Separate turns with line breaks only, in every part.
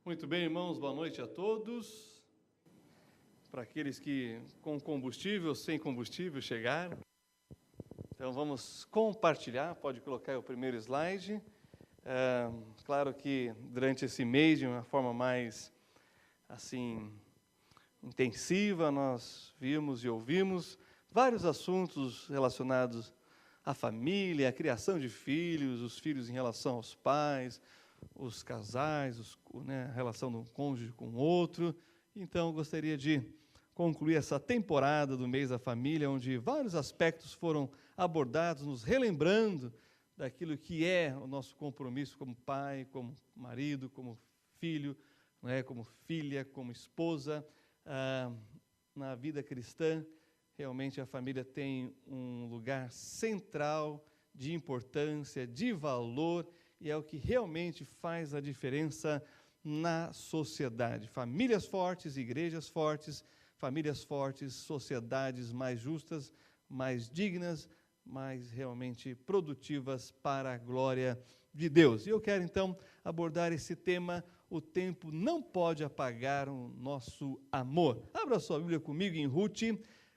Muito bem, irmãos, boa noite a todos. Para aqueles que com combustível, sem combustível chegaram. Então vamos compartilhar, pode colocar aí o primeiro slide. Claro que durante esse mês, de uma forma mais assim intensiva, nós vimos e ouvimos vários assuntos relacionados à família, à criação de filhos, os filhos em relação aos pais, os casais, a relação do cônjuge com o outro. Então, gostaria de concluir essa temporada do mês da família, onde vários aspectos foram abordados, nos relembrando daquilo que é o nosso compromisso como pai, como marido, como filho, como filha, como esposa. Na vida cristã, realmente a família tem um lugar central de importância, de valor, e é o que realmente faz a diferença na sociedade. Famílias fortes, igrejas fortes, famílias fortes, sociedades mais justas, mais dignas, mais realmente produtivas para a glória de Deus. E eu quero então abordar esse tema: o tempo não pode apagar o nosso amor. Abra sua Bíblia comigo em Ruth,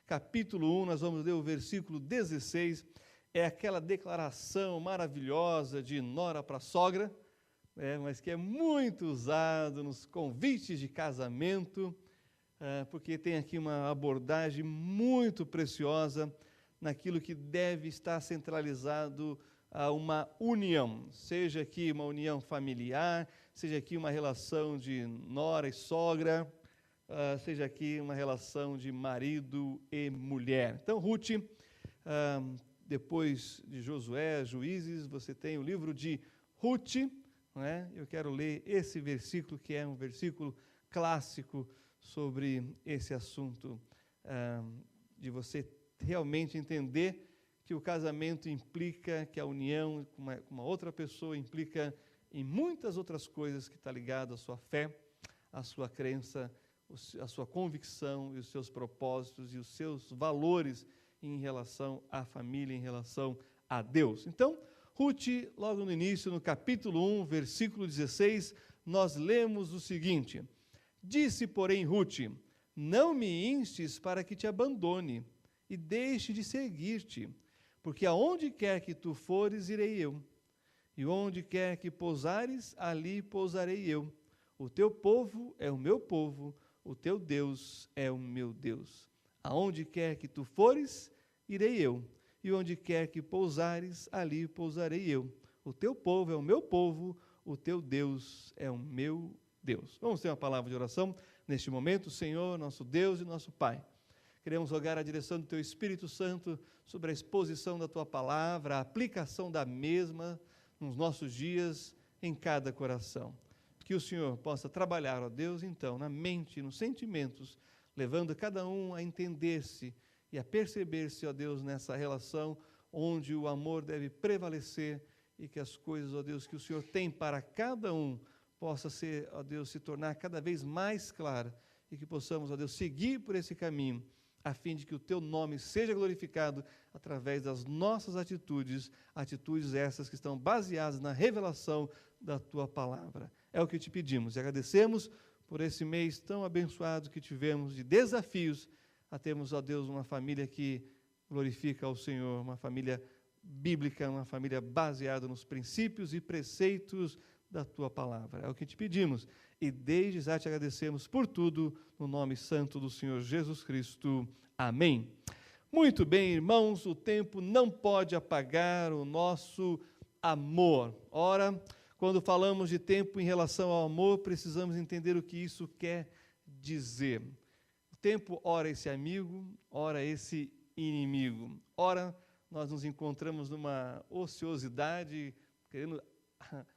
capítulo 1, nós vamos ler o versículo 16. É aquela declaração maravilhosa de nora para sogra, mas que é muito usado nos convites de casamento, porque tem aqui uma abordagem muito preciosa naquilo que deve estar centralizado a uma união, seja aqui uma união familiar, seja aqui uma relação de nora e sogra, seja aqui uma relação de marido e mulher. Então, Ruth, depois de Josué, Juízes, você tem o livro de Ruth, Eu quero ler esse versículo, que é um versículo clássico sobre esse assunto, de você realmente entender que o casamento implica, que a união com uma outra pessoa implica em muitas outras coisas que está ligado à sua fé, à sua crença, à sua convicção e os seus propósitos e os seus valores em relação à família, em relação a Deus. Então, Ruth, logo no início, no capítulo 1, versículo 16, nós lemos o seguinte: disse, porém, Ruth, não me instes para que te abandone e deixe de seguir-te, porque aonde quer que tu fores, irei eu, e onde quer que pousares, ali pousarei eu. O teu povo é o meu povo, o teu Deus é o meu Deus. Aonde quer que tu fores, irei eu, e onde quer que pousares, ali pousarei eu. O teu povo é o meu povo, o teu Deus é o meu Deus. Vamos ter uma palavra de oração neste momento. Senhor, nosso Deus e nosso Pai, queremos rogar a direção do Teu Espírito Santo sobre a exposição da Tua palavra, a aplicação da mesma nos nossos dias, em cada coração. Que o Senhor possa trabalhar, ó Deus, então, na mente, nos sentimentos, levando cada um a entender-se e a perceber-se, ó Deus, nessa relação onde o amor deve prevalecer e que as coisas, ó Deus, que o Senhor tem para cada um possa ser, ó Deus, se tornar cada vez mais clara e que possamos, ó Deus, seguir por esse caminho, a fim de que o Teu nome seja glorificado através das nossas atitudes essas que estão baseadas na revelação da Tua palavra. É o que te pedimos e agradecemos por esse mês tão abençoado que tivemos de desafios a termos, ó Deus, uma família que glorifica ao Senhor, uma família bíblica, uma família baseada nos princípios e preceitos da Tua palavra. É o que te pedimos e desde já te agradecemos por tudo, no nome santo do Senhor Jesus Cristo. Amém. Muito bem, irmãos, o tempo não pode apagar o nosso amor. Ora, quando falamos de tempo em relação ao amor, precisamos entender o que isso quer dizer. O tempo, ora esse amigo, ora esse inimigo. Ora, nós nos encontramos numa ociosidade, querendo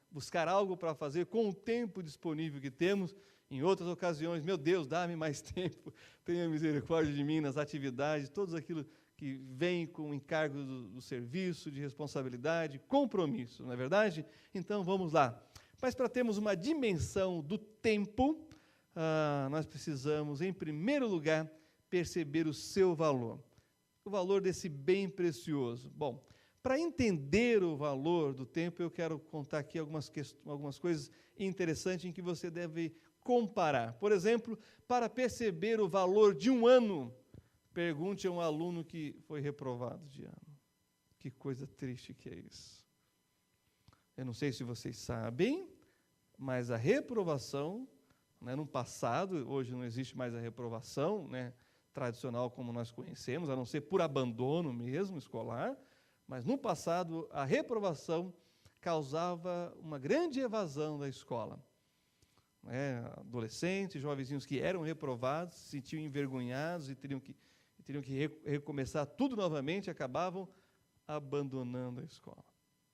buscar algo para fazer com o tempo disponível que temos. Em outras ocasiões, meu Deus, dá-me mais tempo, tenha misericórdia de mim nas atividades, tudo aquilo que vem com o encargo do serviço, de responsabilidade, compromisso, não é verdade? Então, vamos lá. Mas para termos uma dimensão do tempo, nós precisamos, em primeiro lugar, perceber o seu valor, o valor desse bem precioso. Bom, para entender o valor do tempo, eu quero contar aqui algumas coisas interessantes em que você deve comparar. Por exemplo, para perceber o valor de um ano, pergunte a um aluno que foi reprovado de ano. Que coisa triste que é isso. Eu não sei se vocês sabem, mas a reprovação, né, no passado, hoje não existe mais a reprovação, né, tradicional como nós conhecemos, a não ser por abandono mesmo escolar, mas no passado a reprovação causava uma grande evasão da escola. Adolescentes, jovenzinhos que eram reprovados, se sentiam envergonhados e teriam que recomeçar tudo novamente, acabavam abandonando a escola.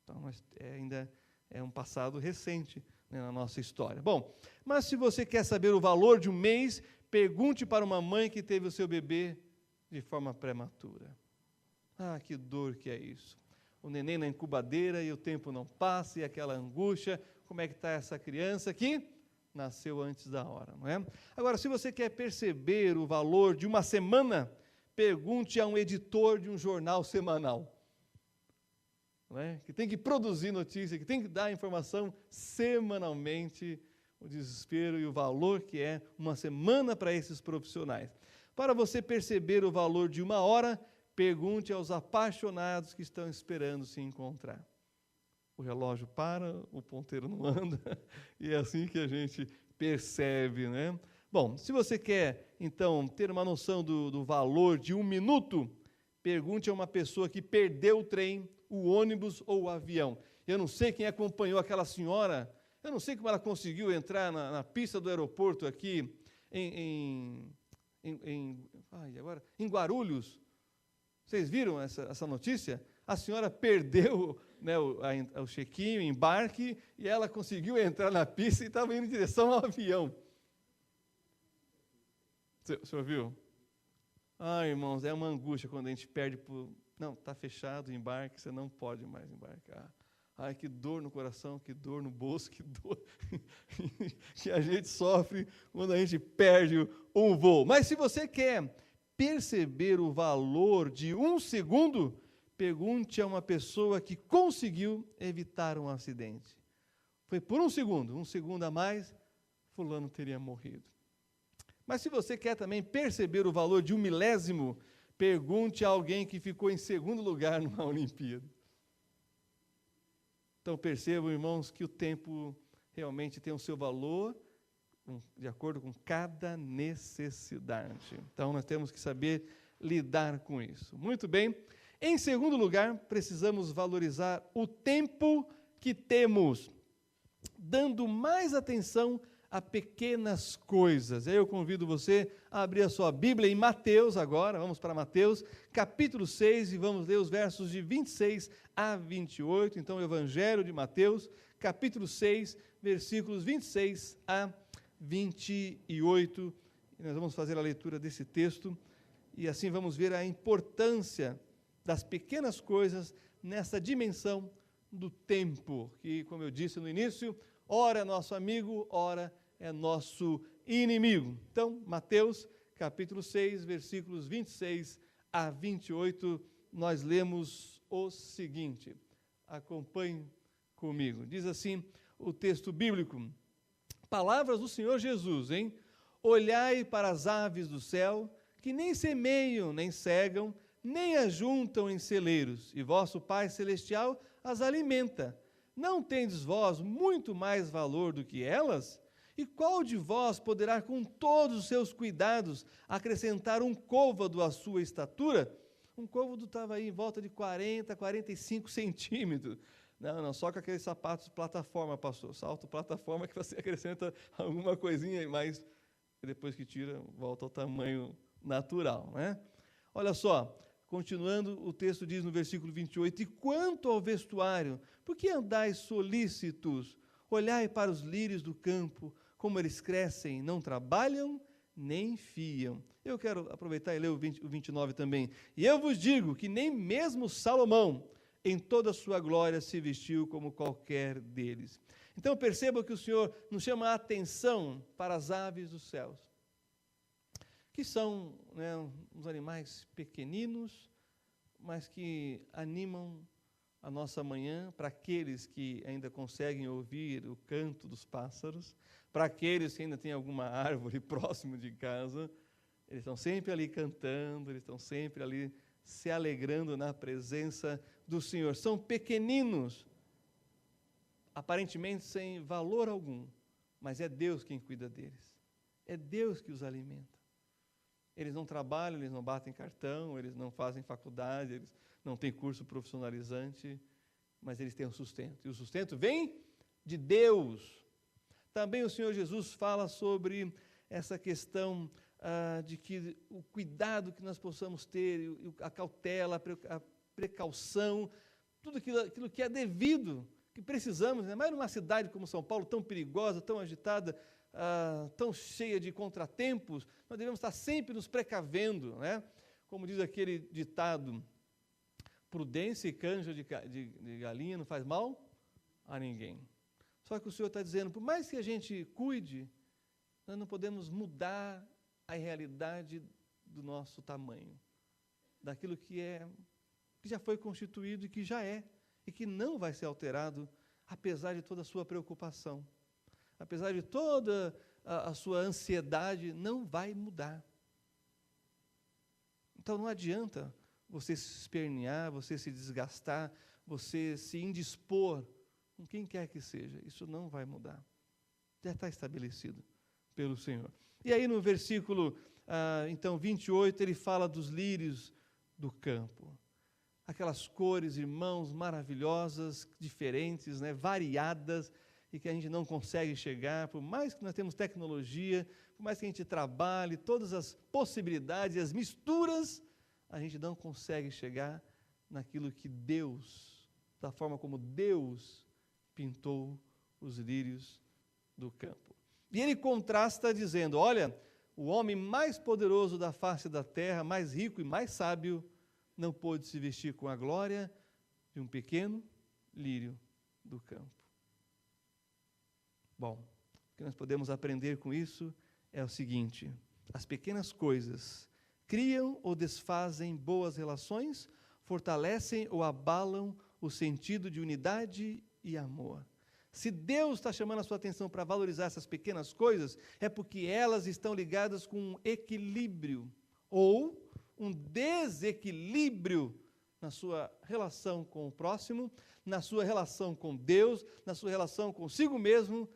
Então, ainda é um passado recente, né, na nossa história. Bom, mas se você quer saber o valor de um mês, pergunte para uma mãe que teve o seu bebê de forma prematura. Ah, que dor que é isso. O neném na incubadeira e o tempo não passa, e aquela angústia, como é que está essa criança que nasceu antes da hora, não é? Agora, se você quer perceber o valor de uma semana, pergunte a um editor de um jornal semanal, não é? Que tem que produzir notícia, que tem que dar informação semanalmente, o desespero e o valor que é uma semana para esses profissionais. Para você perceber o valor de uma hora, pergunte aos apaixonados que estão esperando se encontrar. O relógio para, o ponteiro não anda, e é assim que a gente percebe, né? Bom, se você quer, então, ter uma noção do valor de um minuto, pergunte a uma pessoa que perdeu o trem, o ônibus ou o avião. Eu não sei quem acompanhou aquela senhora, eu não sei como ela conseguiu entrar na pista do aeroporto aqui em Guarulhos. Vocês viram essa notícia? A senhora perdeu, né, o check-in, o embarque, e ela conseguiu entrar na pista e estava indo em direção ao avião. Você ouviu? Ah, irmãos, é uma angústia quando a gente perde por... Não, está fechado o embarque, você não pode mais embarcar. Ai, que dor no coração, que dor no bolso, que dor que a gente sofre quando a gente perde um voo. Mas se você quer perceber o valor de um segundo, pergunte a uma pessoa que conseguiu evitar um acidente. Foi por um segundo a mais, fulano teria morrido. Mas se você quer também perceber o valor de um milésimo, pergunte a alguém que ficou em segundo lugar numa Olimpíada. Então percebam, irmãos, que o tempo realmente tem o seu valor de acordo com cada necessidade. Então nós temos que saber lidar com isso. Muito bem. Em segundo lugar, precisamos valorizar o tempo que temos, dando mais atenção a pequenas coisas. Aí eu convido você a abrir a sua Bíblia em Mateus agora, vamos para Mateus, capítulo 6, e vamos ler os versos de 26 a 28. Então, o Evangelho de Mateus, capítulo 6, versículos 26 a 28. E nós vamos fazer a leitura desse texto, e assim vamos ver a importância das pequenas coisas nessa dimensão do tempo, que, como eu disse no início, ora é nosso amigo, ora é nosso inimigo. Então, Mateus, capítulo 6, versículos 26 a 28, nós lemos o seguinte. Acompanhe comigo. Diz assim o texto bíblico. Palavras do Senhor Jesus, hein? Olhai para as aves do céu, que nem semeiam, nem cegam, nem ajuntam em celeiros, e vosso Pai Celestial as alimenta. Não tendes vós muito mais valor do que elas? E qual de vós poderá, com todos os seus cuidados, acrescentar um côvado à sua estatura? Um côvado estava aí em volta de 40, 45 centímetros. Não, só com aqueles sapatos plataforma, pastor. Salto plataforma que você acrescenta alguma coisinha, mas depois que tira, volta ao tamanho natural, né? Olha só, continuando, o texto diz no versículo 28, e quanto ao vestuário, por que andais solícitos? Olhai para os lírios do campo, como eles crescem, não trabalham, nem fiam. Eu quero aproveitar e ler o 29 também. E eu vos digo que nem mesmo Salomão, em toda a sua glória, se vestiu como qualquer deles. Então perceba que o Senhor nos chama a atenção para as aves dos céus, que são, né, uns animais pequeninos, mas que animam a nossa manhã, para aqueles que ainda conseguem ouvir o canto dos pássaros, Para aqueles que ainda têm alguma árvore próximo de casa, eles estão sempre ali cantando, eles estão sempre ali se alegrando na presença do Senhor. São pequeninos, aparentemente sem valor algum, mas é Deus quem cuida deles. É Deus que os alimenta. Eles não trabalham, eles não batem cartão, eles não fazem faculdade, eles não têm curso profissionalizante, mas eles têm o sustento. E o sustento vem de Deus. Também o Senhor Jesus fala sobre essa questão de que o cuidado que nós possamos ter, a cautela, a precaução, tudo aquilo que é devido, que precisamos, né? Mas numa cidade como São Paulo, tão perigosa, tão agitada, tão cheia de contratempos, nós devemos estar sempre nos precavendo, né? Como diz aquele ditado, prudência e canja de galinha não faz mal a ninguém. Só que o Senhor está dizendo, por mais que a gente cuide, nós não podemos mudar a realidade do nosso tamanho, daquilo que já foi constituído e que já é, e que não vai ser alterado, apesar de toda a sua preocupação, apesar de toda a sua ansiedade, não vai mudar. Então não adianta você se espernear, você se desgastar, você se indispor com quem quer que seja, isso não vai mudar. Já está estabelecido pelo Senhor. E aí no versículo, então, 28, ele fala dos lírios do campo. Aquelas cores, irmãos, maravilhosas, diferentes, né, variadas, e que a gente não consegue chegar, por mais que nós temos tecnologia, por mais que a gente trabalhe, todas as possibilidades, as misturas, a gente não consegue chegar naquilo que Deus, da forma como Deus pintou os lírios do campo. E ele contrasta dizendo, olha, o homem mais poderoso da face da terra, mais rico e mais sábio, não pôde se vestir com a glória de um pequeno lírio do campo. Bom, o que nós podemos aprender com isso é o seguinte, as pequenas coisas criam ou desfazem boas relações, fortalecem ou abalam o sentido de unidade e amor. Se Deus está chamando a sua atenção para valorizar essas pequenas coisas, é porque elas estão ligadas com um equilíbrio ou um desequilíbrio na sua relação com o próximo, na sua relação com Deus, na sua relação consigo mesmo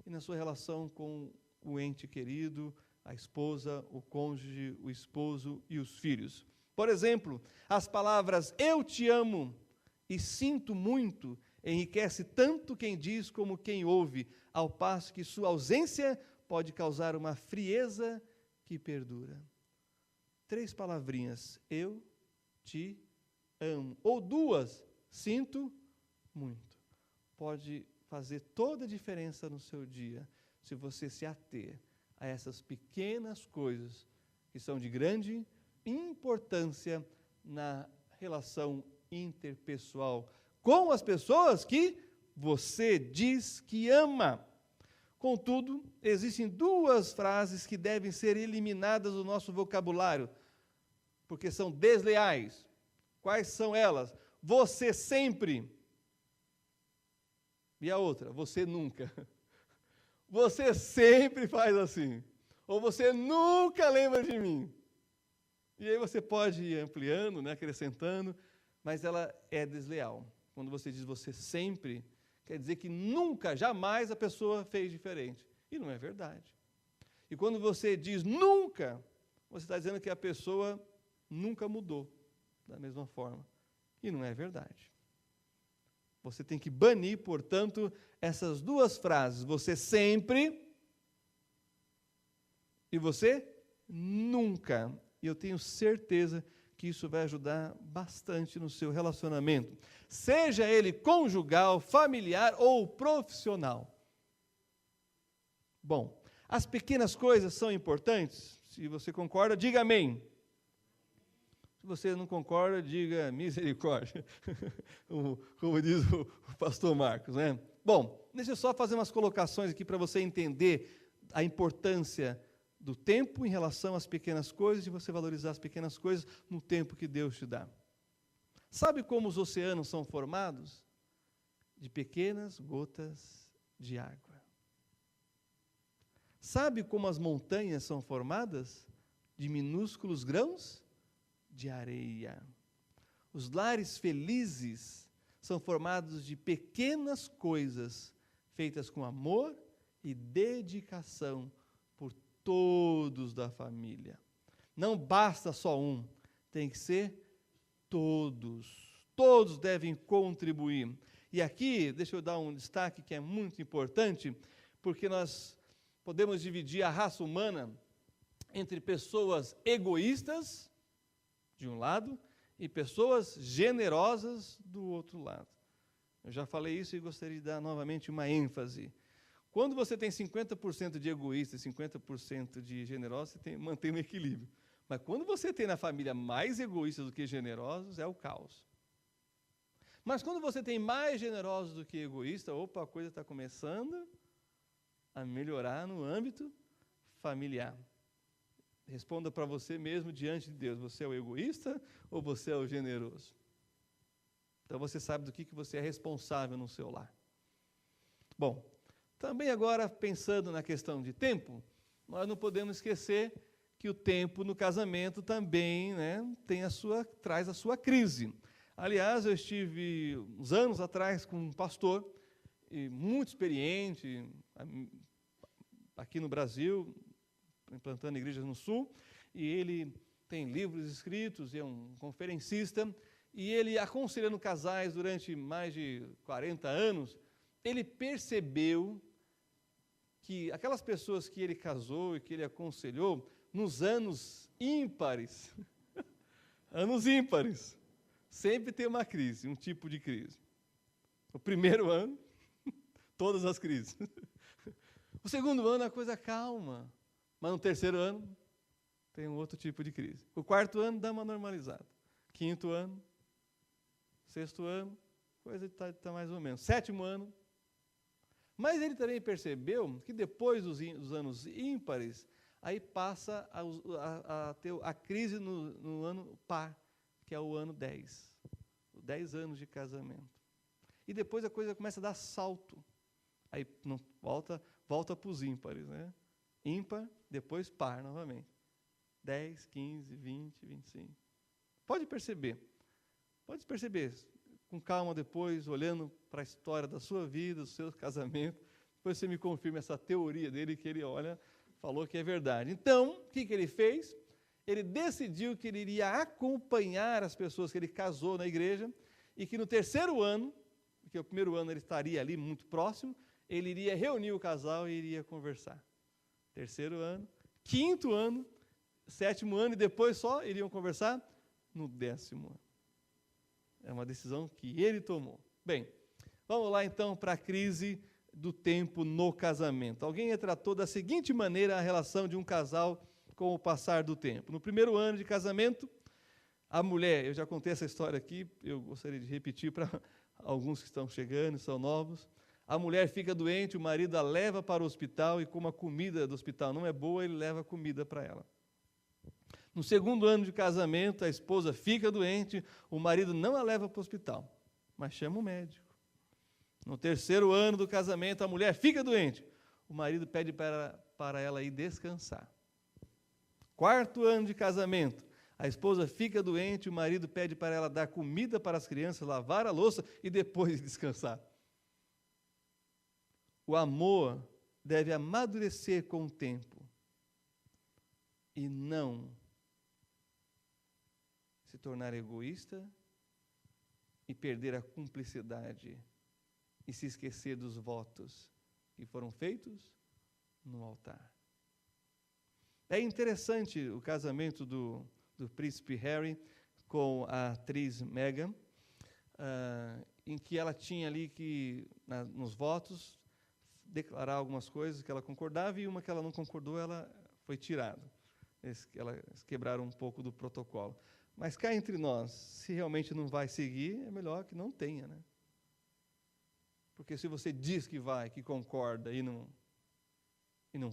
e na sua relação com o ente querido, a esposa, o cônjuge, o esposo e os filhos. Por exemplo, as palavras eu te amo e sinto muito enriquece tanto quem diz como quem ouve, ao passo que sua ausência pode causar uma frieza que perdura. 3 palavrinhas, eu te amo, ou 2, sinto muito. Pode fazer toda a diferença no seu dia, se você se ater a essas pequenas coisas que são de grande importância na relação interpessoal com as pessoas que você diz que ama. Contudo, existem 2 frases que devem ser eliminadas do nosso vocabulário, porque são desleais. Quais são elas? Você sempre. E a outra? Você nunca. Você sempre faz assim. Ou você nunca lembra de mim. E aí você pode ir ampliando, né, acrescentando, mas ela é desleal. Quando você diz você sempre, quer dizer que nunca, jamais a pessoa fez diferente. E não é verdade. E quando você diz nunca, você está dizendo que a pessoa nunca mudou da mesma forma. E não é verdade. Você tem que banir, portanto, essas 2 frases. Você sempre e você nunca. E eu tenho certeza que isso vai ajudar bastante no seu relacionamento, seja ele conjugal, familiar ou profissional. Bom, as pequenas coisas são importantes? Se você concorda, diga amém. Se você não concorda, diga misericórdia, como diz o pastor Marcos, né? Bom, deixa eu só fazer umas colocações aqui para você entender a importância do tempo em relação às pequenas coisas e você valorizar as pequenas coisas no tempo que Deus te dá. Sabe como os oceanos são formados? De pequenas gotas de água. Sabe como as montanhas são formadas? De minúsculos grãos de areia. Os lares felizes são formados de pequenas coisas, feitas com amor e dedicação por todos da família. Não basta só um, tem que ser todos. Todos devem contribuir. E aqui, deixa eu dar um destaque que é muito importante, porque nós podemos dividir a raça humana entre pessoas egoístas, de um lado, e pessoas generosas, do outro lado. Eu já falei isso e gostaria de dar novamente uma ênfase. Quando você tem 50% de egoísta e 50% de generoso, você mantém um equilíbrio. Mas quando você tem na família mais egoístas do que generosos, é o caos. Mas quando você tem mais generosos do que egoístas, opa, a coisa está começando a melhorar no âmbito familiar. Responda para você mesmo diante de Deus, você é o egoísta ou você é o generoso? Então você sabe do que você é responsável no seu lar. Bom, também agora pensando na questão de tempo, nós não podemos esquecer que o tempo no casamento também, né, traz a sua crise. Aliás, eu estive uns anos atrás com um pastor, muito experiente, aqui no Brasil, implantando igrejas no Sul, e ele tem livros escritos, é um conferencista, e ele aconselhando casais durante mais de 40 anos, ele percebeu que aquelas pessoas que ele casou e que ele aconselhou, nos anos ímpares, sempre tem uma crise, um tipo de crise. O primeiro ano, todas as crises. O segundo ano a coisa calma, mas no terceiro ano tem um outro tipo de crise. O quarto ano dá uma normalizada. Quinto ano, sexto ano, coisa está mais ou menos. Sétimo ano. Mas ele também percebeu que depois dos anos ímpares, aí passa a ter a crise no ano par, que é o ano 10. 10 anos de casamento. E depois a coisa começa a dar salto. Aí não, volta para os ímpares, né? Ímpar, depois par novamente. 10, 15, 20, 25. Pode perceber, com calma depois, olhando para a história da sua vida, do seu casamento, depois você me confirma essa teoria dele que ele falou que é verdade. Então, o que ele fez? Ele decidiu que ele iria acompanhar as pessoas que ele casou na igreja e que no terceiro ano, porque o primeiro ano ele estaria ali muito próximo, ele iria reunir o casal e iria conversar. Terceiro ano, quinto ano, sétimo ano e depois só iriam conversar no 10º ano. É uma decisão que ele tomou. Bem, vamos lá então para a crise do tempo no casamento. Alguém retratou da seguinte maneira a relação de um casal com o passar do tempo. No primeiro ano de casamento, a mulher, eu já contei essa história aqui, eu gostaria de repetir para alguns que estão chegando, são novos. A mulher fica doente, o marido a leva para o hospital e como a comida do hospital não é boa, ele leva comida para ela. No segundo ano de casamento, a esposa fica doente, o marido não a leva para o hospital, mas chama o médico. No terceiro ano do casamento, a mulher fica doente, o marido pede para ela ir descansar. Quarto ano de casamento, a esposa fica doente, o marido pede para ela dar comida para as crianças, lavar a louça e depois descansar. O amor deve amadurecer com o tempo e não se tornar egoísta e perder a cumplicidade e se esquecer dos votos que foram feitos no altar. É interessante o casamento do príncipe Harry com a atriz Meghan, em que ela tinha ali que, nos votos, declarar algumas coisas que ela concordava e uma que ela não concordou, ela foi tirada. Elas quebraram um pouco do protocolo. Mas cá entre nós, se realmente não vai seguir, é melhor que não tenha, né? Porque se você diz que vai, que concorda e não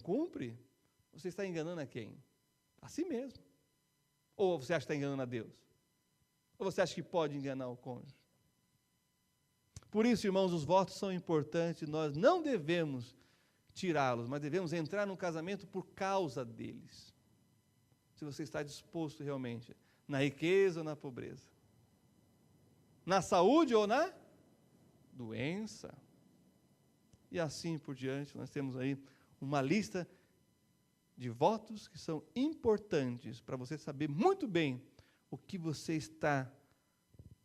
cumpre, você está enganando a quem? A si mesmo. Ou você acha que está enganando a Deus? Ou você acha que pode enganar o cônjuge? Por isso, irmãos, os votos são importantes, nós não devemos tirá-los, mas devemos entrar no casamento por causa deles. Se você está disposto realmente, na riqueza ou na pobreza, na saúde ou na doença, e assim por diante. Nós temos aí uma lista de votos que são importantes para você saber muito bem o que você está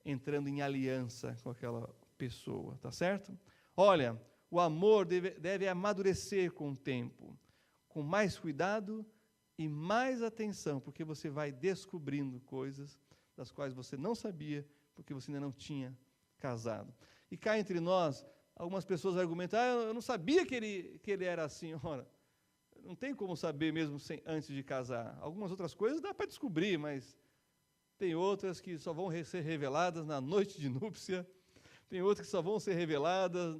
entrando em aliança com aquela pessoa, tá certo? Olha, o amor deve amadurecer com o tempo, com mais cuidado e mais atenção, porque você vai descobrindo coisas das quais você não sabia, porque você ainda não tinha casado. E cá entre nós, algumas pessoas argumentam, eu não sabia que ele era assim. Ora, não tem como saber mesmo antes de casar. Algumas outras coisas dá para descobrir, mas tem outras que só vão ser reveladas na noite de núpcia, tem outras que só vão ser reveladas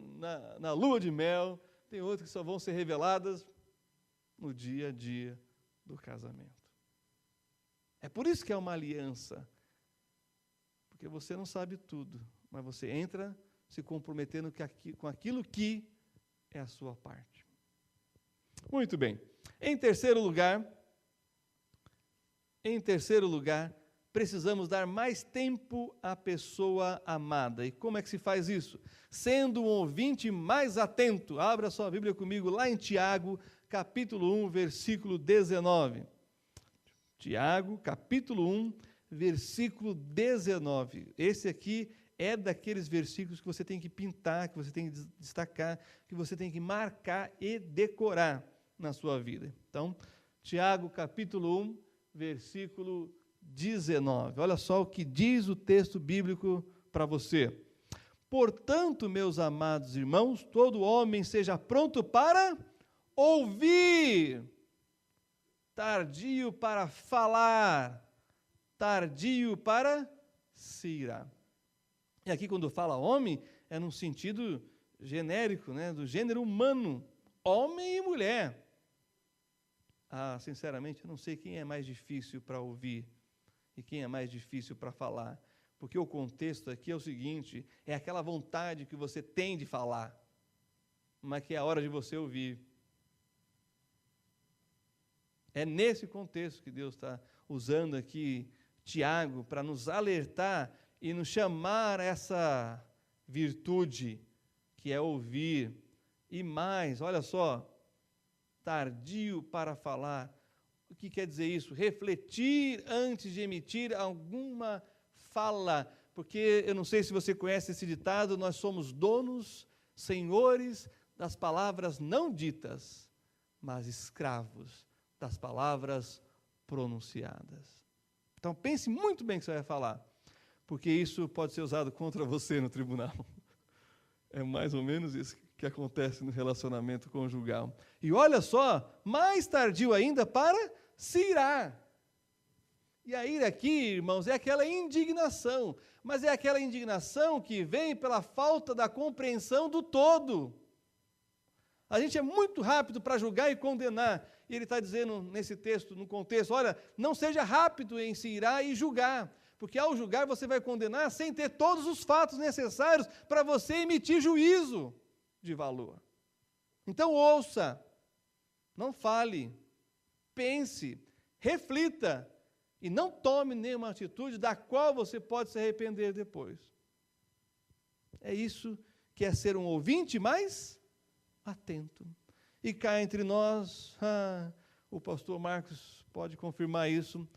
na lua de mel, tem outras que só vão ser reveladas no dia a dia do casamento. É por isso que é uma aliança, porque você não sabe tudo, mas você entra se comprometendo com aquilo que é a sua parte. Muito bem. Em terceiro lugar, precisamos dar mais tempo à pessoa amada. E como é que se faz isso? Sendo um ouvinte mais atento. Abra sua Bíblia comigo lá em Tiago, capítulo 1, versículo 19. Tiago, capítulo 1, versículo 19. Esse aqui é daqueles versículos que você tem que pintar, que você tem que destacar, que você tem que marcar e decorar na sua vida. Então, Tiago, capítulo 1, versículo 19. Olha só o que diz o texto bíblico para você. Portanto, meus amados irmãos, todo homem seja pronto para ouvir, tardio para falar, tardio para se irar. E aqui, quando fala homem, é num sentido genérico, né, do gênero humano, homem e mulher. Sinceramente, eu não sei quem é mais difícil para ouvir e quem é mais difícil para falar, porque o contexto aqui é o seguinte, é aquela vontade que você tem de falar, mas que é a hora de você ouvir. É nesse contexto que Deus está usando aqui Tiago para nos alertar e nos chamar a essa virtude, que é ouvir. E mais, olha só, tardio para falar. O que quer dizer isso? Refletir antes de emitir alguma fala. Porque eu não sei se você conhece esse ditado, nós somos donos, senhores das palavras não ditas, mas escravos das palavras pronunciadas. Então pense muito bem o que você vai falar, porque isso pode ser usado contra você no tribunal. É mais ou menos isso que acontece no relacionamento conjugal. E olha só, mais tardio ainda para se irar. E a ira aqui, irmãos, é aquela indignação, mas é aquela indignação que vem pela falta da compreensão do todo. A gente é muito rápido para julgar e condenar, e ele está dizendo nesse texto, no contexto, olha, não seja rápido em se irar e julgar, porque ao julgar você vai condenar sem ter todos os fatos necessários para você emitir juízo de valor. Então ouça, não fale, pense, reflita e não tome nenhuma atitude da qual você pode se arrepender depois. É isso que é ser um ouvinte mais atento. E cá entre nós, o pastor Marcos pode confirmar isso,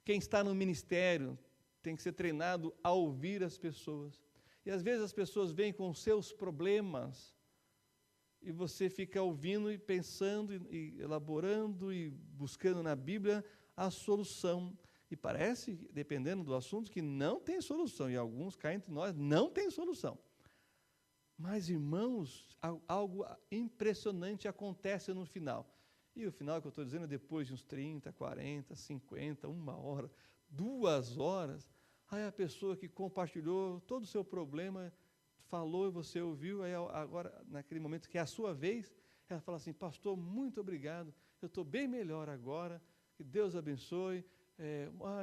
quem está no ministério tem que ser treinado a ouvir as pessoas. E às vezes as pessoas vêm com seus problemas e você fica ouvindo e pensando e elaborando e buscando na Bíblia a solução. E parece, dependendo do assunto, que não tem solução. E alguns cá entre nós não tem solução. Mas, irmãos, algo impressionante acontece no final. E o final que eu estou dizendo é depois de uns 30, 40, 50, 1 hora, 2 horas. Aí a pessoa que compartilhou todo o seu problema, falou e você ouviu, aí agora, naquele momento que é a sua vez, ela fala assim, pastor, muito obrigado, eu estou bem melhor agora, que Deus abençoe,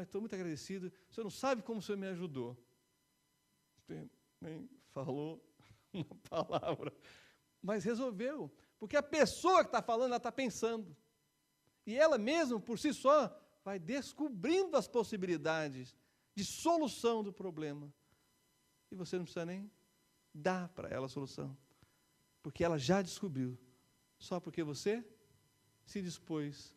estou muito agradecido, o senhor não sabe como o senhor me ajudou. Você nem falou uma palavra, mas resolveu, Porque a pessoa que está falando, ela está pensando. E ela mesma, por si só, vai descobrindo as possibilidades de solução do problema. E você não precisa nem dar para ela a solução. Porque ela já descobriu. Só porque você se dispôs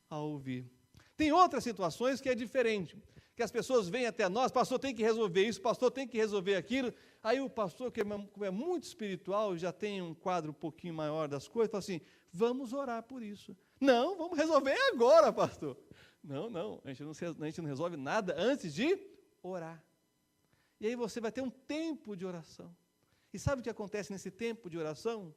a ouvir. Tem outras situações que é diferente. Que as pessoas vêm até nós, pastor tem que resolver isso, pastor tem que resolver aquilo. Aí o pastor, que é muito espiritual, já tem um quadro um pouquinho maior das coisas, fala assim, vamos orar por isso. Não, vamos resolver agora, pastor. Não, a gente não resolve nada antes de orar. E aí você vai ter um tempo de oração. E sabe o que acontece nesse tempo de oração?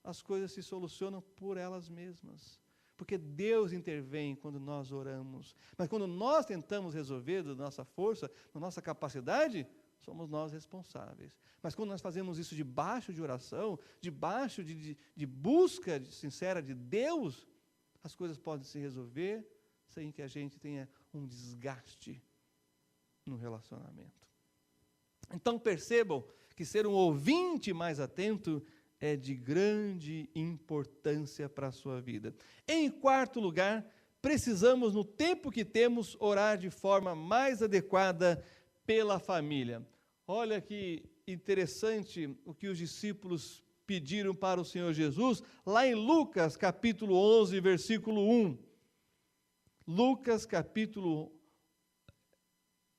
As coisas se solucionam por elas mesmas. Porque Deus intervém quando nós oramos. Mas quando nós tentamos resolver da nossa força, da nossa capacidade, somos nós responsáveis. Mas quando nós fazemos isso debaixo de oração, debaixo de busca sincera de Deus, as coisas podem se resolver sem que a gente tenha um desgaste no relacionamento. Então percebam que ser um ouvinte mais atento é de grande importância para a sua vida. Em quarto lugar, precisamos, no tempo que temos, orar de forma mais adequada pela família. Olha que interessante o que os discípulos pediram para o Senhor Jesus, lá em Lucas, capítulo 11, versículo 1. Lucas, capítulo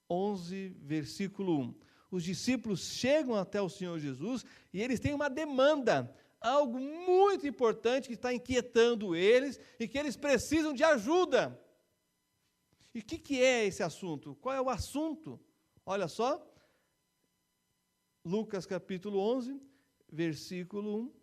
11, versículo 1. Os discípulos chegam até o Senhor Jesus e eles têm uma demanda, algo muito importante que está inquietando eles e que eles precisam de ajuda. E o que é esse assunto? Qual é o assunto? Olha só, Lucas capítulo 11, versículo 1,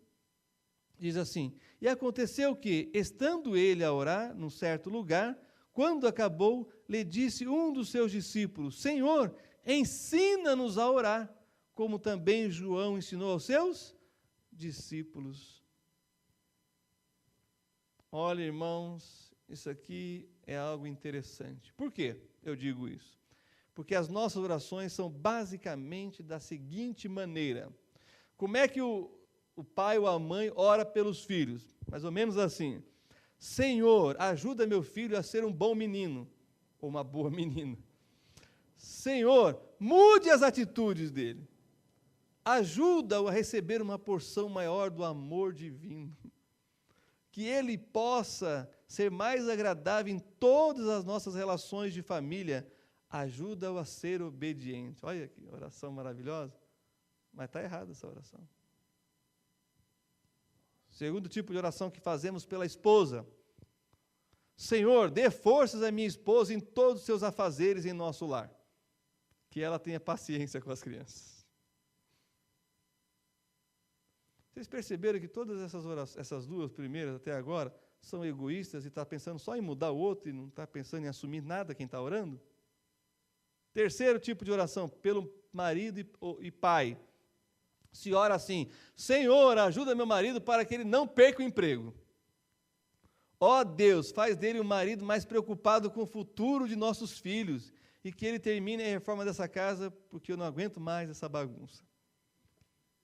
diz assim, e aconteceu que, estando ele a orar num certo lugar, quando acabou, lhe disse um dos seus discípulos, Senhor, ensina-nos a orar, como também João ensinou aos seus discípulos. Olha, irmãos, isso aqui é algo interessante. Por quê eu digo isso? Porque as nossas orações são basicamente da seguinte maneira. Como é que o pai ou a mãe ora pelos filhos? Mais ou menos assim. Senhor, ajuda meu filho a ser um bom menino, ou uma boa menina. Senhor, mude as atitudes dele. Ajuda-o a receber uma porção maior do amor divino. Que ele possa ser mais agradável em todas as nossas relações de família. Ajuda-o a ser obediente. Olha que oração maravilhosa. Mas está errada essa oração. Segundo tipo de oração que fazemos pela esposa. Senhor, dê forças à minha esposa em todos os seus afazeres em nosso lar. Que ela tenha paciência com as crianças. Vocês perceberam que todas essas duas primeiras até agora são egoístas e está pensando só em mudar o outro e não está pensando em assumir nada quem está orando? Terceiro tipo de oração, pelo marido e pai. Se ora assim, Senhor, ajuda meu marido para que ele não perca o emprego. Ó Deus, faz dele um marido mais preocupado com o futuro de nossos filhos e que ele termine a reforma dessa casa, porque eu não aguento mais essa bagunça.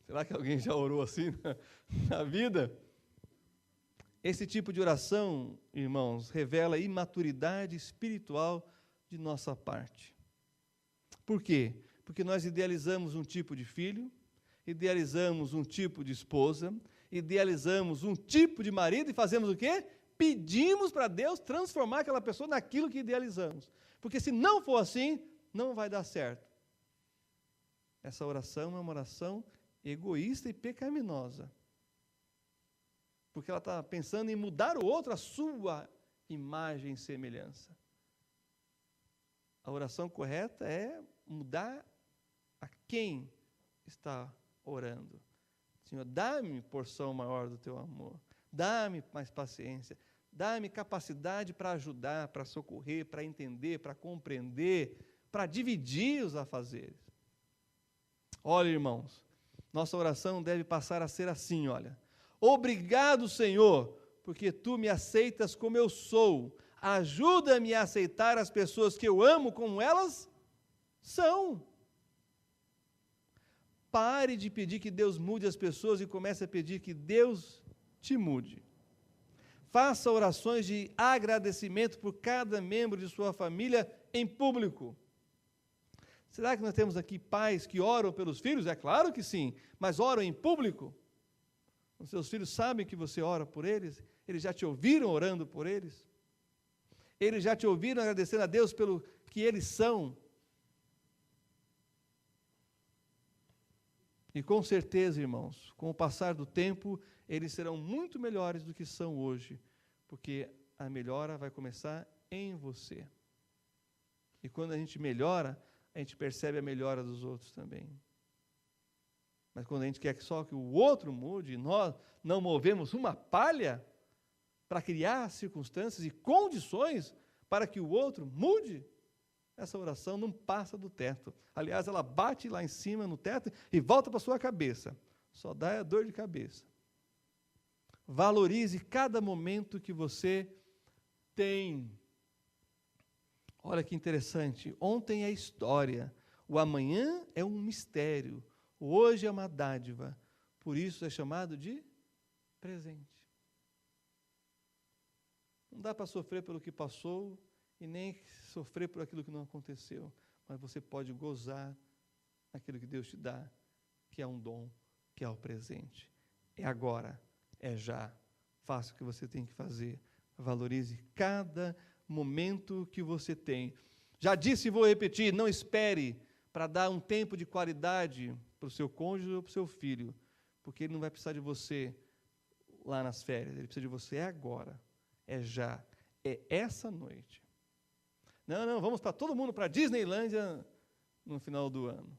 Será que alguém já orou assim na vida? Esse tipo de oração, irmãos, revela imaturidade espiritual de nossa parte. Por quê? Porque nós idealizamos um tipo de filho, idealizamos um tipo de esposa, idealizamos um tipo de marido e fazemos o quê? Pedimos para Deus transformar aquela pessoa naquilo que idealizamos. Porque se não for assim, não vai dar certo. Essa oração é uma oração egoísta e pecaminosa. Porque ela está pensando em mudar o outro à sua imagem e semelhança. A oração correta é mudar a quem está orando. Senhor, dá-me porção maior do teu amor. Dá-me mais paciência. Dá-me capacidade para ajudar, para socorrer, para entender, para compreender, para dividir os afazeres. Olha, irmãos, nossa oração deve passar a ser assim, olha. Obrigado, Senhor, porque Tu me aceitas como eu sou. Ajuda-me a aceitar as pessoas que eu amo como elas são. Pare de pedir que Deus mude as pessoas e comece a pedir que Deus te mude. Faça orações de agradecimento por cada membro de sua família em público. Será que nós temos aqui pais que oram pelos filhos? É claro que sim, mas oram em público? Os seus filhos sabem que você ora por eles? Eles já te ouviram orando por eles? Eles já te ouviram agradecendo a Deus pelo que eles são? E com certeza, irmãos, com o passar do tempo, eles serão muito melhores do que são hoje, porque a melhora vai começar em você. E quando a gente melhora, a gente percebe a melhora dos outros também. Mas quando a gente quer só que o outro mude, nós não movemos uma palha para criar circunstâncias e condições para que o outro mude, essa oração não passa do teto. Aliás, ela bate lá em cima no teto e volta para a sua cabeça. Só dá dor de cabeça. Valorize cada momento que você tem. Olha que interessante. Ontem é história. O amanhã é um mistério. O hoje é uma dádiva. Por isso é chamado de presente. Não dá para sofrer pelo que passou e nem sofrer por aquilo que não aconteceu, mas você pode gozar aquilo que Deus te dá, que é um dom, que é o presente. É agora, é já. Faça o que você tem que fazer. Valorize cada momento que você tem. Já disse e vou repetir, não espere para dar um tempo de qualidade para o seu cônjuge ou para o seu filho, porque ele não vai precisar de você lá nas férias, ele precisa de você agora, é já, é essa noite. Não, vamos para todo mundo para a Disneylândia no final do ano.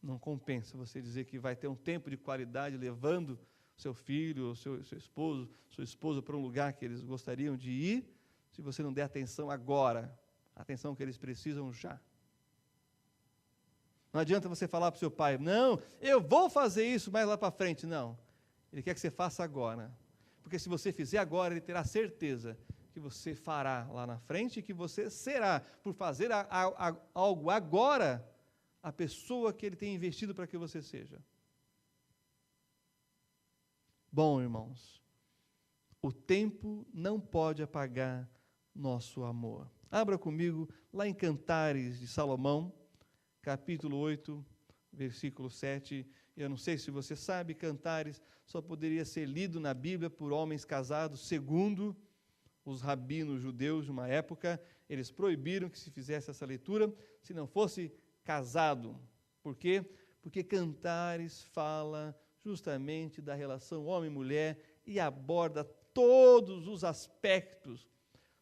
Não compensa você dizer que vai ter um tempo de qualidade levando seu filho, seu esposo, sua esposa para um lugar que eles gostariam de ir, se você não der atenção agora, a atenção que eles precisam já. Não adianta você falar para o seu pai, não, eu vou fazer isso mais lá para frente. Não, ele quer que você faça agora. Porque se você fizer agora, ele terá certeza que você fará lá na frente e que você será, por fazer algo agora, a pessoa que ele tem investido para que você seja. Bom, irmãos, o tempo não pode apagar nosso amor. Abra comigo lá em Cantares de Salomão, capítulo 8, versículo 7. Eu não sei se você sabe, Cantares só poderia ser lido na Bíblia por homens casados, segundo os rabinos judeus de uma época. Eles proibiram que se fizesse essa leitura se não fosse casado. Por quê? Porque Cantares fala justamente da relação homem-mulher e aborda todos os aspectos,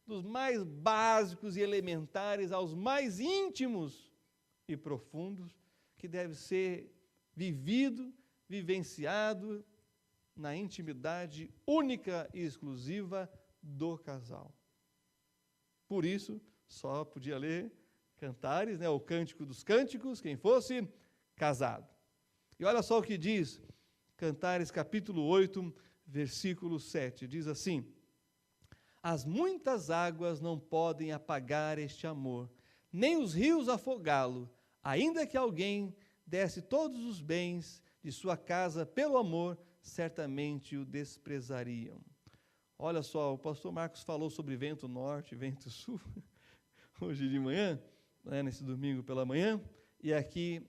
dos mais básicos e elementares aos mais íntimos e profundos, que deve ser vivido, vivenciado na intimidade única e exclusiva do casal. Por isso, só podia ler Cantares, o Cântico dos Cânticos, quem fosse casado. E olha só o que diz Cantares capítulo 8, versículo 7, diz assim: as muitas águas não podem apagar este amor, nem os rios afogá-lo, ainda que alguém desse todos os bens de sua casa pelo amor, certamente o desprezariam. Olha só, o pastor Marcos falou sobre vento norte, vento sul, hoje de manhã, nesse domingo pela manhã, e aqui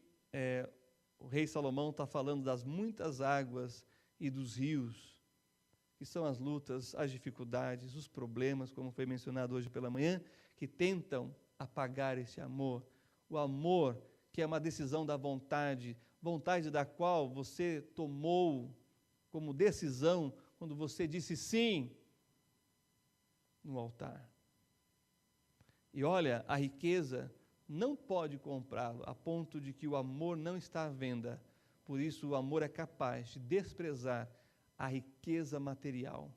o rei Salomão está falando das muitas águas e dos rios, que são as lutas, as dificuldades, os problemas, como foi mencionado hoje pela manhã, que tentam apagar esse amor. O amor que é uma decisão da vontade, vontade da qual você tomou como decisão quando você disse sim no altar. E olha, a riqueza não pode comprá-lo, a ponto de que o amor não está à venda. Por isso, o amor é capaz de desprezar a riqueza material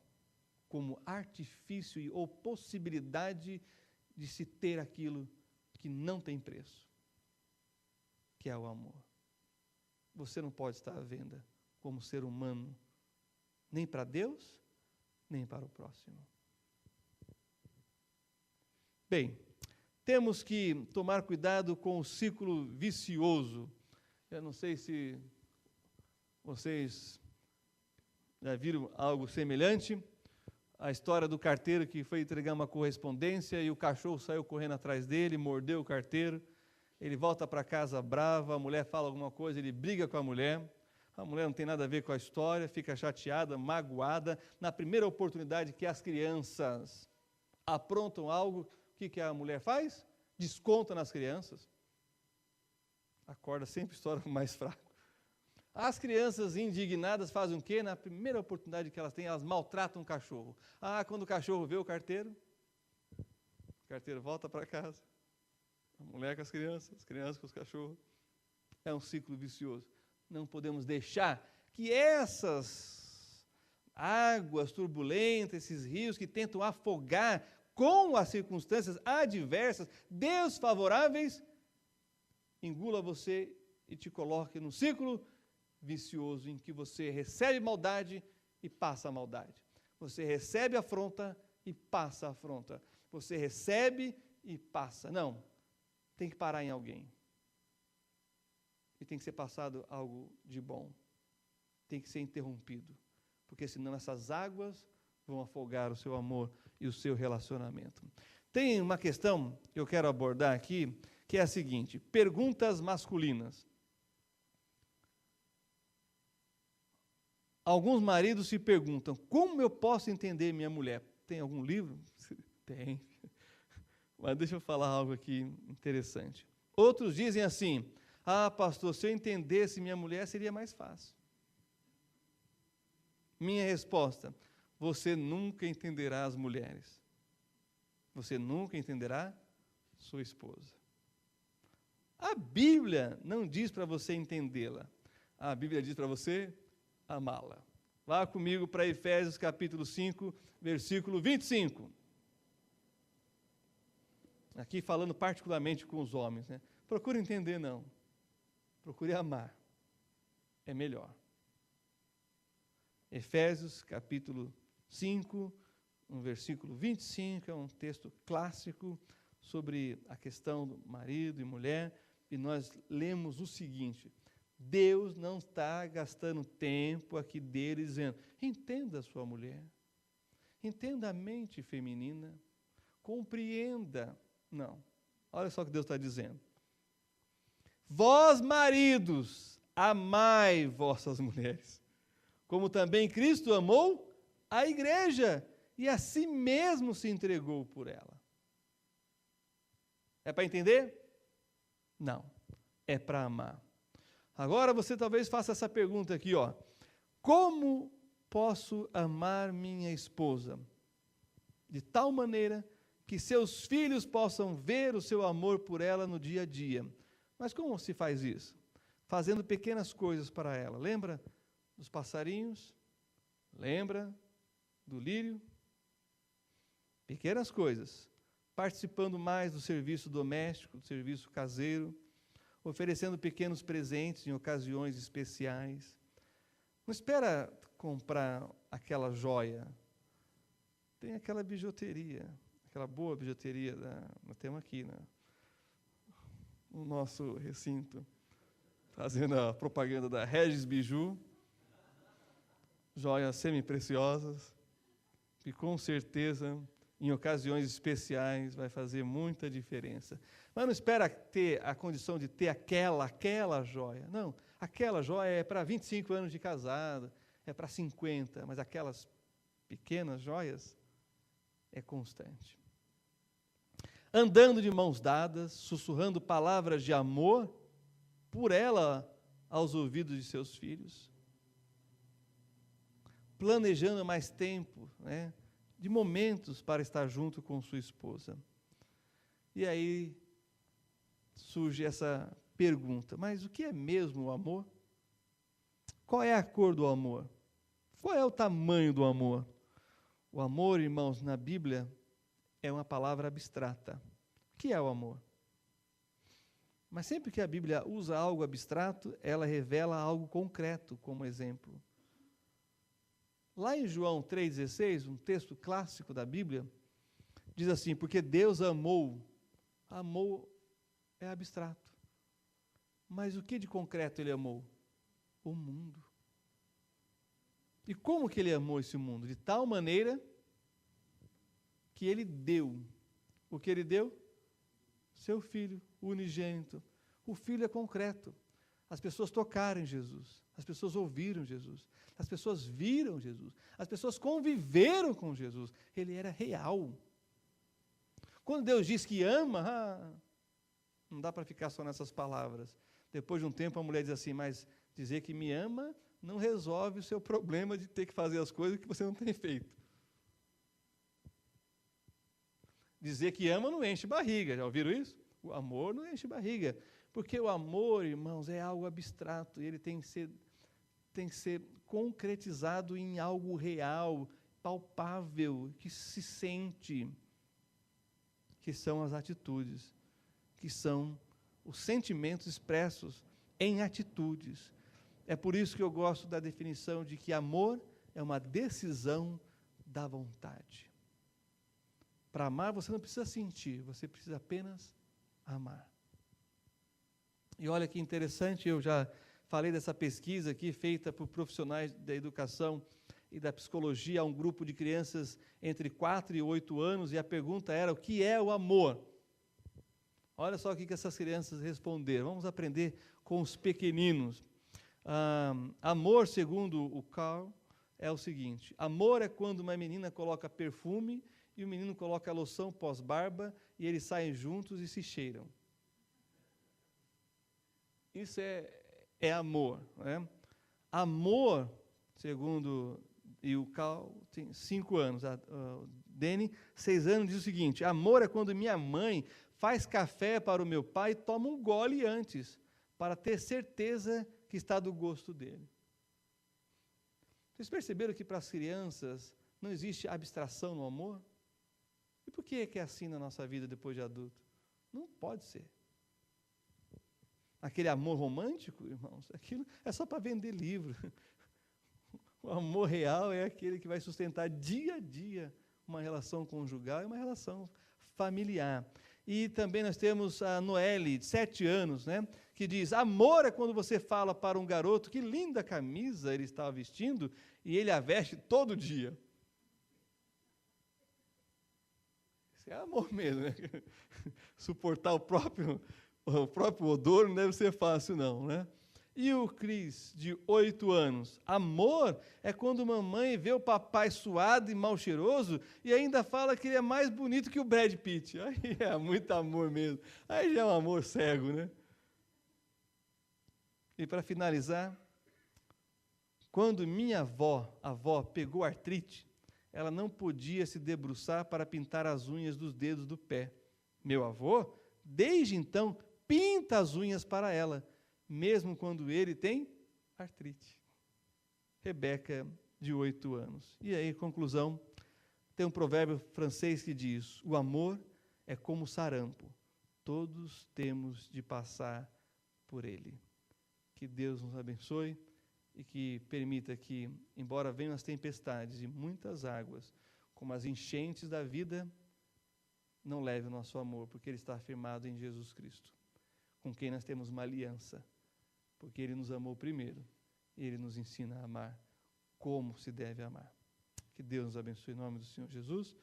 como artifício ou possibilidade de se ter aquilo que não tem preço, que é o amor. Você não pode estar à venda como ser humano, nem para Deus, nem para o próximo. Bem, temos que tomar cuidado com o ciclo vicioso. Eu não sei se vocês Já viram algo semelhante? A história do carteiro que foi entregar uma correspondência e o cachorro saiu correndo atrás dele, mordeu o carteiro. Ele volta para casa bravo, a mulher fala alguma coisa, ele briga com a mulher não tem nada a ver com a história, fica chateada, magoada. Na primeira oportunidade que as crianças aprontam algo, o que a mulher faz? Desconta nas crianças. A corda sempre estoura o mais fraco. As crianças indignadas fazem o quê? Na primeira oportunidade que elas têm, elas maltratam o cachorro. Quando o cachorro vê o carteiro volta para casa. A mulher com as crianças com os cachorros. É um ciclo vicioso. Não podemos deixar que essas águas turbulentas, esses rios que tentam afogar com as circunstâncias adversas, desfavoráveis, engula você e te coloque num ciclo vicioso em que você recebe maldade e passa a maldade. Você recebe afronta e passa a afronta. Você recebe e passa. Não, tem que parar em alguém. E tem que ser passado algo de bom. Tem que ser interrompido. Porque senão essas águas vão afogar o seu amor e o seu relacionamento. Tem uma questão que eu quero abordar aqui, que é a seguinte: perguntas masculinas. Alguns maridos se perguntam: como eu posso entender minha mulher? Tem algum livro? Tem. Mas deixa eu falar algo aqui interessante. Outros dizem assim: pastor, se eu entendesse minha mulher seria mais fácil. Minha resposta: você nunca entenderá as mulheres. Você nunca entenderá sua esposa. A Bíblia não diz para você entendê-la. A Bíblia diz para você amá-la. Vá comigo para Efésios capítulo 5, versículo 25. Aqui falando particularmente com os homens, né? Procure entender, não. Procure amar. É melhor. Efésios capítulo 5, no versículo 25, é um texto clássico sobre a questão do marido e mulher, e nós lemos o seguinte: Deus não está gastando tempo aqui dele dizendo, entenda a sua mulher, entenda a mente feminina, compreenda. Não, olha só o que Deus está dizendo. Vós, maridos, amai vossas mulheres, como também Cristo amou a igreja e a si mesmo se entregou por ela. É para entender? Não, é para amar. Agora você talvez faça essa pergunta aqui, ó: como posso amar minha esposa de tal maneira que seus filhos possam ver o seu amor por ela no dia a dia? Mas como se faz isso? Fazendo pequenas coisas para ela. Lembra dos passarinhos? Lembra do lírio? Pequenas coisas. Participando mais do serviço doméstico, do serviço caseiro, oferecendo pequenos presentes em ocasiões especiais. Não espera comprar aquela joia. Tem aquela bijuteria, aquela boa bijuteria, nós temos aqui, né, no nosso recinto, fazendo a propaganda da Regis Biju, joias semi-preciosas, que com certeza, em ocasiões especiais, vai fazer muita diferença. Mas não espera ter a condição de ter aquela joia. Não, aquela joia é para 25 anos de casado, é para 50, mas aquelas pequenas joias é constante. Andando de mãos dadas, sussurrando palavras de amor por ela aos ouvidos de seus filhos. Planejando mais tempo, né, de momentos para estar junto com sua esposa. E aí surge essa pergunta: mas o que é mesmo o amor? Qual é a cor do amor? Qual é o tamanho do amor? O amor, irmãos, na Bíblia é uma palavra abstrata. O que é o amor? Mas sempre que a Bíblia usa algo abstrato, ela revela algo concreto como exemplo. Lá em João 3,16, um texto clássico da Bíblia, diz assim: porque Deus amou é abstrato. Mas o que de concreto ele amou? O mundo. E como que ele amou esse mundo? De tal maneira que ele deu. O que ele deu? Seu Filho, o unigênito. O Filho é concreto. As pessoas tocaram em Jesus. As pessoas ouviram Jesus. As pessoas viram Jesus. As pessoas conviveram com Jesus. Ele era real. Quando Deus diz que ama, não dá para ficar só nessas palavras. Depois de um tempo a mulher diz assim, mas dizer que me ama não resolve o seu problema de ter que fazer as coisas que você não tem feito. Dizer que ama não enche barriga, já ouviram isso? O amor não enche barriga, porque o amor, irmãos, é algo abstrato, e ele tem que ser concretizado em algo real, palpável, que se sente, que são as atitudes, que são os sentimentos expressos em atitudes. É por isso que eu gosto da definição de que amor é uma decisão da vontade. Para amar, você não precisa sentir, você precisa apenas amar. E olha que interessante, eu já falei dessa pesquisa aqui, feita por profissionais da educação e da psicologia a um grupo de crianças entre 4 e 8 anos, e a pergunta era, o que é o amor? Olha só o que essas crianças responderam. Vamos aprender com os pequeninos. Amor, segundo o Carl, é o seguinte: amor é quando uma menina coloca perfume e o menino coloca loção pós-barba e eles saem juntos e se cheiram. Isso é amor, né? Amor, segundo o Carl, tem 5 anos, o Danny, 6 anos, diz o seguinte: amor é quando minha mãe faz café para o meu pai e toma um gole antes, para ter certeza que está do gosto dele. Vocês perceberam que para as crianças não existe abstração no amor? E por que é assim na nossa vida depois de adulto? Não pode ser. Aquele amor romântico, irmãos, aquilo é só para vender livro. O amor real é aquele que vai sustentar dia a dia uma relação conjugal e uma relação familiar. E também nós temos a Noelle, de 7 anos, né, que diz, amor é quando você fala para um garoto que linda camisa ele estava vestindo e ele a veste todo dia. Isso é amor mesmo, né? Suportar o próprio odor não deve ser fácil não, né? E o Cris, de 8 anos, amor é quando mamãe vê o papai suado e mal cheiroso e ainda fala que ele é mais bonito que o Brad Pitt. Aí é muito amor mesmo. Aí já é um amor cego, né? E para finalizar, quando minha avó pegou artrite, ela não podia se debruçar para pintar as unhas dos dedos do pé. Meu avô, desde então, pinta as unhas para ela, mesmo quando ele tem artrite. Rebeca, de 8 anos. E aí, conclusão, tem um provérbio francês que diz, o amor é como sarampo, todos temos de passar por ele. Que Deus nos abençoe e que permita que, embora venham as tempestades e muitas águas, como as enchentes da vida, não leve o nosso amor, porque ele está afirmado em Jesus Cristo, com quem nós temos uma aliança, porque ele nos amou primeiro, e ele nos ensina a amar como se deve amar. Que Deus nos abençoe em nome do Senhor Jesus.